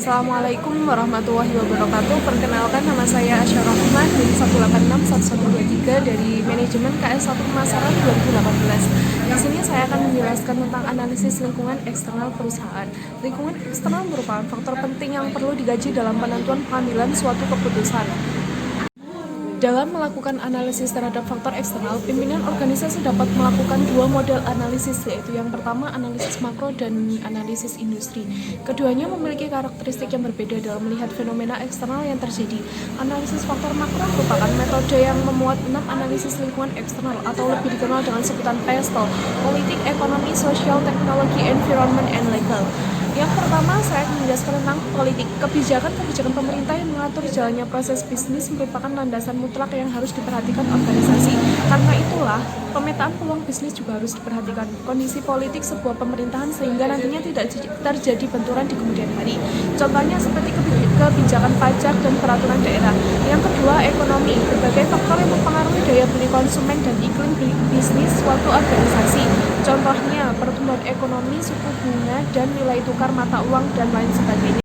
Assalamualaikum warahmatullahi wabarakatuh. Perkenalkan, nama saya Asyara Rahman dari 1861123 dari Manajemen KS1 Pemasaran 2018. Di sini saya akan menjelaskan tentang analisis lingkungan eksternal perusahaan. Lingkungan eksternal merupakan faktor penting yang perlu digaji dalam penentuan pengambilan suatu keputusan. Dalam melakukan analisis terhadap faktor eksternal, pimpinan organisasi dapat melakukan dua model analisis, yaitu yang pertama analisis makro dan analisis industri. Keduanya memiliki karakteristik yang berbeda dalam melihat fenomena eksternal yang terjadi. Analisis faktor makro merupakan metode yang memuat 6 analisis lingkungan eksternal atau lebih dikenal dengan sebutan PESTEL: politik, ekonomi, sosial, teknologi, environment, and legal. Yang pertama, saya akan menjelaskan tentang politik. Kebijakan pemerintah yang mengatur jalannya proses bisnis merupakan landasan mutlak yang harus diperhatikan organisasi. Karena itulah, pemetaan peluang bisnis juga harus diperhatikan kondisi politik sebuah pemerintahan sehingga nantinya tidak terjadi benturan di kemudian hari. Contohnya seperti kebijakan pajak dan peraturan daerah. Yang kedua, ekonomi. Berbagai faktor yang mempengaruhi daya beli konsumen dan iklim bisnis suatu organisasi. Contohnya, pertumbuhan ekonomi, suku bunga, dan nilai tukar mata uang, dan lain sebagainya.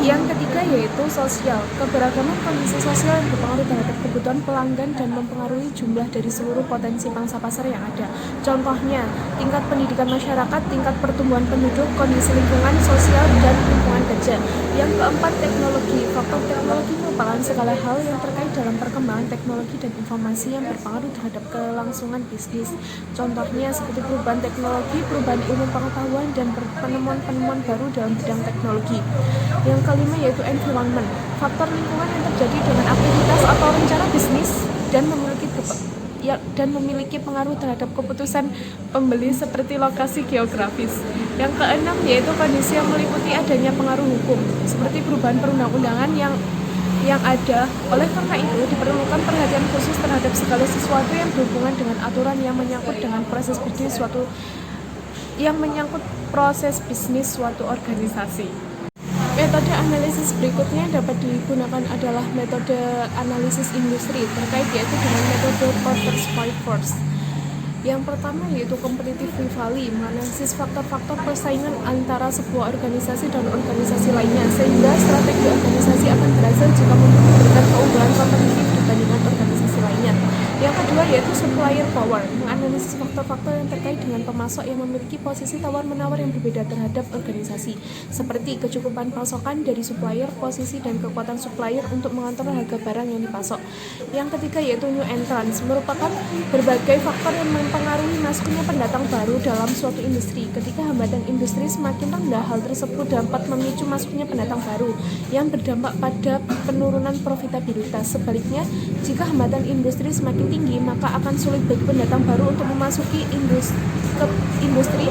Yang ketiga yaitu sosial. Keberagaman kondisi sosial yang berpengaruh terhadap kebutuhan pelanggan dan mempengaruhi jumlah dari seluruh potensi pangsa pasar yang ada. Contohnya, tingkat pendidikan masyarakat, tingkat pertumbuhan penduduk, kondisi lingkungan sosial, dan lingkungan kerja. Yang keempat, teknologi. Faktor teknologi merupakan segala hal yang terkait dalam perkembangan teknologi dan informasi yang berpengaruh terhadap kelangsungan bisnis. Contohnya seperti perubahan teknologi, perubahan ilmu pengetahuan, dan penemuan-penemuan baru dalam bidang teknologi. Yang kelima yaitu environment. Faktor lingkungan yang terjadi dengan aktivitas atau rencana bisnis dan memiliki pengaruh terhadap keputusan pembeli seperti lokasi geografis. Yang keenam yaitu kondisi yang meliputi adanya pengaruh hukum seperti perubahan perundang-undangan yang ada. Oleh karena itu diperlukan perhatian khusus terhadap segala sesuatu yang berhubungan dengan aturan yang menyangkut proses bisnis suatu organisasi. Metode analisis berikutnya yang dapat digunakan adalah metode analisis industri, terkait yaitu dengan metode Porter's Five Forces. Yang pertama yaitu competitive rivalry, menganalisis faktor-faktor persaingan antara sebuah organisasi dan organisasi lainnya, sehingga strategi organisasi akan berhasil jika memberikan keunggulan kompetitif dibandingkan organisasi lainnya. Yang kedua yaitu supplier power, menganalisis faktor-faktor yang terkait dengan pemasok yang memiliki posisi tawar-menawar yang berbeda terhadap organisasi, seperti kecukupan pasokan dari supplier, posisi dan kekuatan supplier untuk mengontrol harga barang yang dipasok. Yang ketiga yaitu new entrants, merupakan berbagai faktor yang mempengaruhi masuknya pendatang baru dalam suatu industri. Ketika hambatan industri semakin rendah, hal tersebut dapat memicu masuknya pendatang baru yang berdampak pada penurunan profitabilitas. Sebaliknya, jika hambatan industri semakin tinggi, maka akan sulit bagi pendatang baru untuk memasuki industri.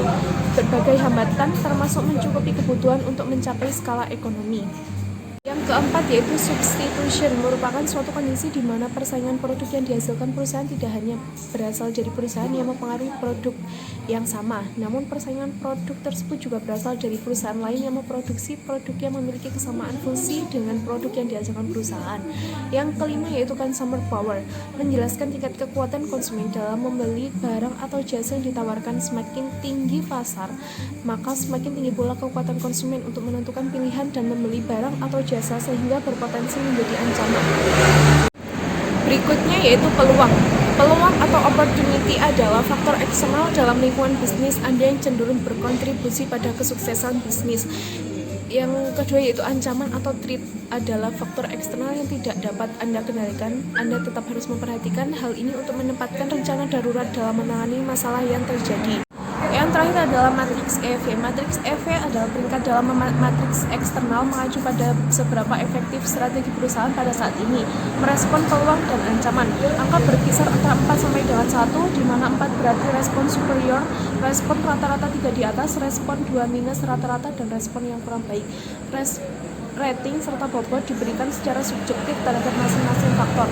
Berbagai hambatan termasuk mencukupi kebutuhan untuk mencapai skala ekonomi. Yang keempat yaitu substitution, merupakan suatu kondisi di mana persaingan produk yang dihasilkan perusahaan tidak hanya berasal dari perusahaan yang mempengaruhi produk yang sama, namun persaingan produk tersebut juga berasal dari perusahaan lain yang memproduksi produk yang memiliki kesamaan fungsi dengan produk yang dihasilkan perusahaan. Yang kelima yaitu consumer power, menjelaskan tingkat kekuatan konsumen dalam membeli barang atau jasa yang ditawarkan. Semakin tinggi pasar, maka semakin tinggi pula kekuatan konsumen untuk menentukan pilihan dan membeli barang atau jasa, sehingga berpotensi menjadi ancaman. Berikutnya yaitu peluang. Peluang atau opportunity adalah faktor eksternal dalam lingkungan bisnis Anda yang cenderung berkontribusi pada kesuksesan bisnis. Yang kedua yaitu ancaman atau threat, adalah faktor eksternal yang tidak dapat Anda kendalikan. Anda tetap harus memperhatikan hal ini untuk menempatkan rencana darurat dalam menangani masalah yang terjadi. Yang terakhir adalah matriks EV. Matriks EV adalah peringkat dalam matriks eksternal, mengacu pada seberapa efektif strategi perusahaan pada saat ini merespon peluang dan ancaman. Angka berkisar antara 4 sampai dengan 1, di mana 4 berarti respon superior, respon rata-rata 3 di atas, respon 2 minus rata-rata, dan respon yang kurang baik. Rating serta bobot diberikan secara subjektif terhadap masing-masing faktor.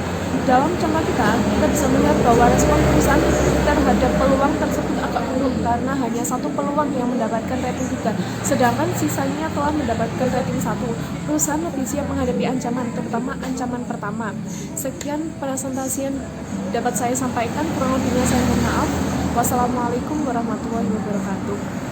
Dalam contoh kita bisa melihat bahwa respon perusahaan terhadap peluang tersebut agak buruk karena hanya satu peluang yang mendapatkan rating 3, sedangkan sisanya telah mendapatkan rating 1. Perusahaan lebih siap menghadapi ancaman, terutama ancaman pertama. Sekian presentasi yang dapat saya sampaikan, kurang lebihnya saya mohon maaf. Wassalamualaikum warahmatullahi wabarakatuh.